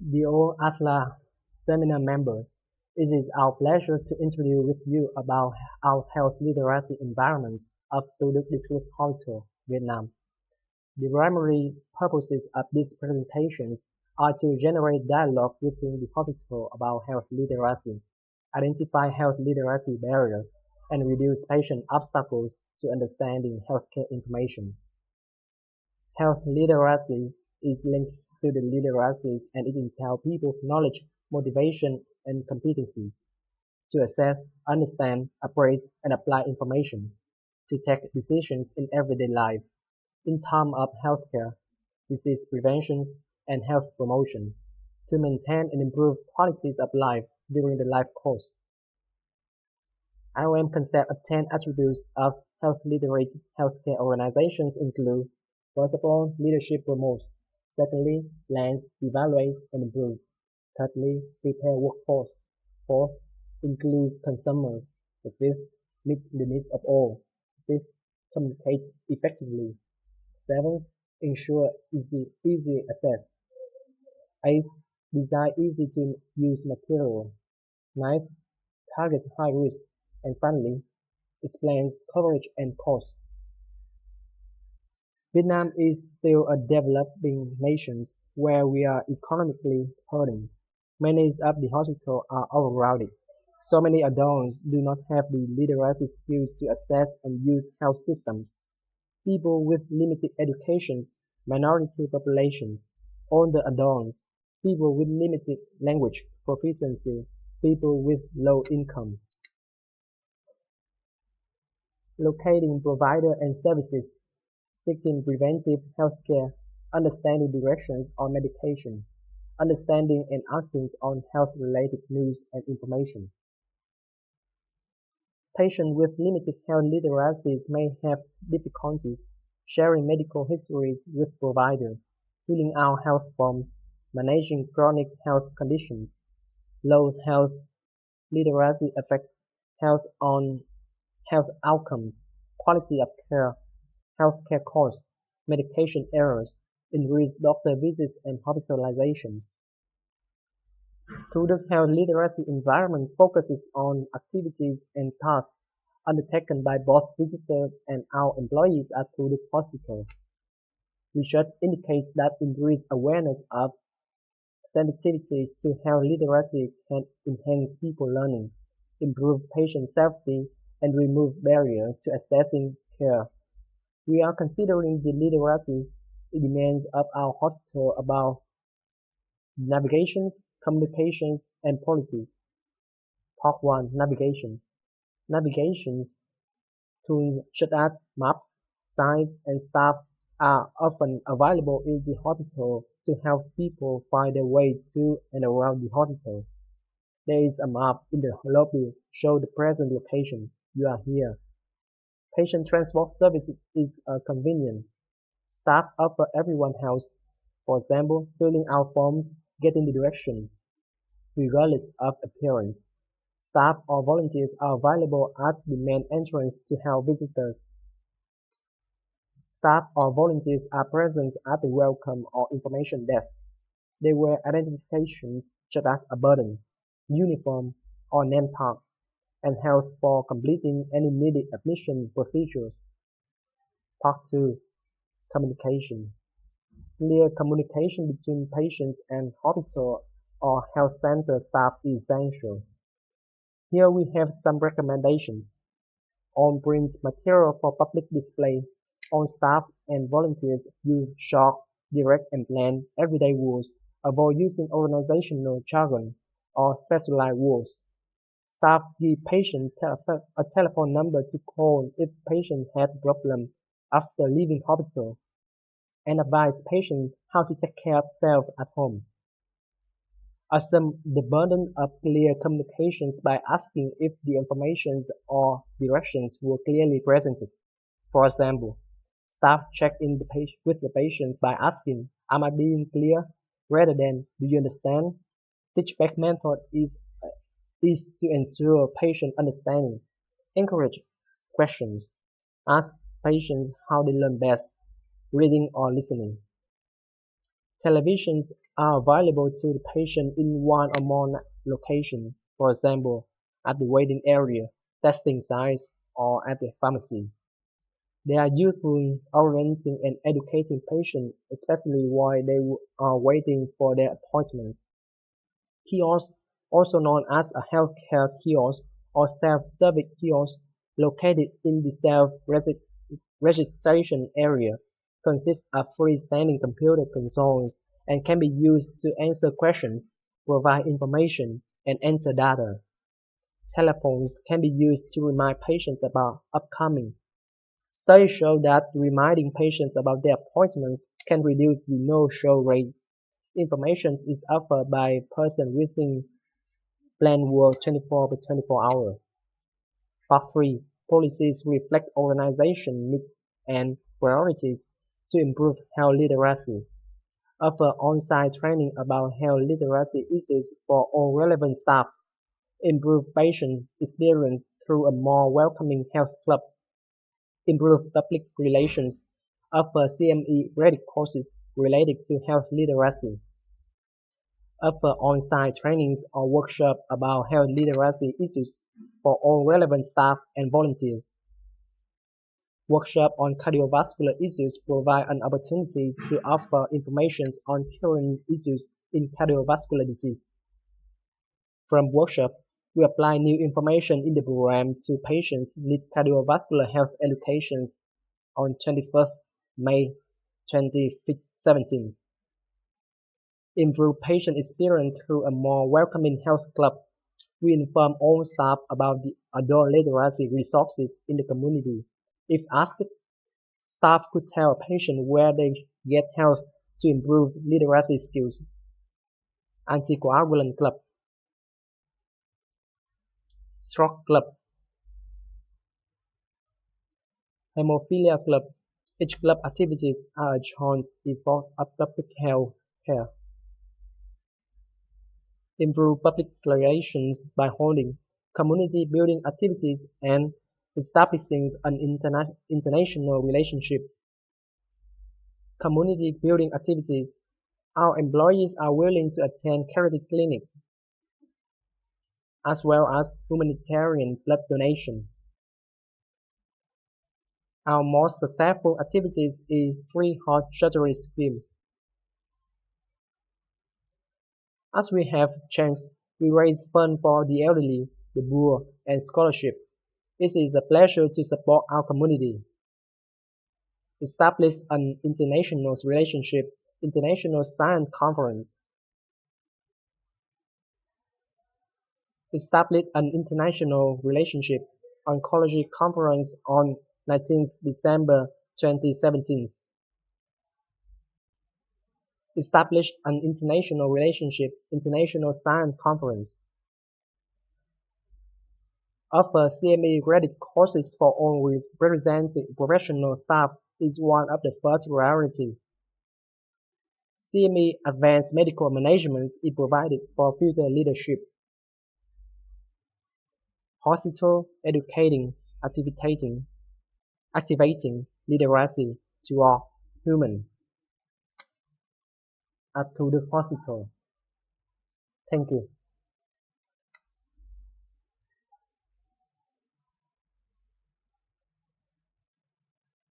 Dear AHLA members, it is our pleasure to introduce with you about our health literacy environments of Thu Duc Hospital, Vietnam. The primary purposes of these presentations are to generate dialogue within the hospital about health literacy, identify health literacy barriers, and reduce patient obstacles to understanding healthcare information. Health literacy is linked to the literacies and it entails people's knowledge, motivation, and competencies to assess, understand, appraise, and apply information, to take decisions in everyday life, in terms of healthcare, disease prevention, and health promotion, to maintain and improve qualities of life during the life course. IOM concept of 10 attributes of health literate healthcare organizations include: first of all, leadership promotes; secondly, plans, evaluates, and improves; thirdly, prepare workforce; fourth, include consumers; the fifth, meet the needs of all; sixth, communicate effectively; seventh, ensure easy access; eighth, design easy to use material; ninth, targets high risk; and finally, explains coverage and cost. Vietnam is still a developing nation where we are economically hurting. Many of the hospitals are overcrowded. So many adults do not have the literacy skills to access and use health systems. People with limited educations, minority populations, older adults, people with limited language proficiency, people with low income. Locating provider and services, seeking preventive healthcare, understanding directions on medication, understanding and acting on health-related news and information. Patients with limited health literacy may have difficulties sharing medical history with providers, filling out health forms, managing chronic health conditions. Low health literacy affects health outcomes, quality of care, healthcare costs, medication errors, increased doctor visits and hospitalizations. Thu Duc Health Literacy Environment focuses on activities and tasks undertaken by both visitors and our employees at Thu Duc Hospital. Research indicates that increased awareness of sensitivities to health literacy can enhance people learning, improve patient safety, and remove barriers to accessing care. We are considering the literacy demands of our hospital about navigations, communications, and policy. Part 1. Navigation. Navigations tools such as maps, signs, and staff are often available in the hospital to help people find their way to and around the hospital. There is a map in the lobby showing the present location. You are here. Patient transport services is convenient. Staff offer everyone help, for example, filling out forms, getting the direction, regardless of appearance. Staff or volunteers are available at the main entrance to help visitors. Staff or volunteers are present at the welcome or information desk. They wear identifications such as a button, uniform, or name tag, and help for completing any needed admission procedures. Part 2. Communication. Clear communication between patients and hospital or health center staff is essential. Here we have some recommendations. On print material for public display, all staff and volunteers use short, direct and plain everyday words. Avoid using organizational jargon or specialized words. Staff give patients a telephone number to call if patient has problems after leaving hospital, and advise patients how to take care of self at home. Assume the burden of clear communications by asking if the information or directions were clearly presented. For example, staff check in with the patients by asking, "Am I being clear?" rather than, "Do you understand?" Teachback method is to ensure patient understanding. Encourage questions. Ask patients how they learn best, reading or listening. Television are available to the patient in one or more locations, for example, at the waiting area, testing sites, or at the pharmacy. They are useful in orienting and educating patients, especially while they are waiting for their appointments. Kiosks, also known as a healthcare kiosk or self-service kiosk, located in the self-registration area, consist of freestanding computer consoles and can be used to answer questions, provide information, and enter data. Telephones can be used to remind patients about upcoming. Studies show that reminding patients about their appointments can reduce the no-show rate. Information is offered by a person within planned work 24 by 24 hours. Part 3. Policies reflect organization needs and priorities to improve health literacy. Offer on-site training about health literacy issues for all relevant staff. Improve patient experience through a more welcoming health club. Improve public relations. Offer CME credit courses related to health literacy. Offer on-site trainings or workshops about health literacy issues for all relevant staff and volunteers. Workshops on cardiovascular issues provide an opportunity to offer information on current issues in cardiovascular disease. From workshop, we apply new information in the program to patients need cardiovascular health education on 21st May 2017. Improve patient experience through a more welcoming health club. We inform all staff about the adult literacy resources in the community. If asked, staff could tell patients where they get help to improve literacy skills. Anticoagulant Club, Stroke Club, Hemophilia Club. Each club activities are a joint effort of public health care. Improve public relations by holding community building activities and establishing an international relationship. Community building activities. Our employees are willing to attend charity clinics, as well as humanitarian blood donation. Our most successful activities is free heart surgery scheme. As we have chance, we raise funds for the elderly, the poor, and scholarship. It is a pleasure to support our community. Establish an international relationship, international science conference. Establish an international relationship, oncology conference on 19th December 2017. Establish an international relationship, international science conference. Offer CME credit courses for all representing professional staff is one of the first priority. CME advanced medical management is provided for future leadership. Hospital educating, activating literacy to all humans. At Thu Duc Hospital. Thank you.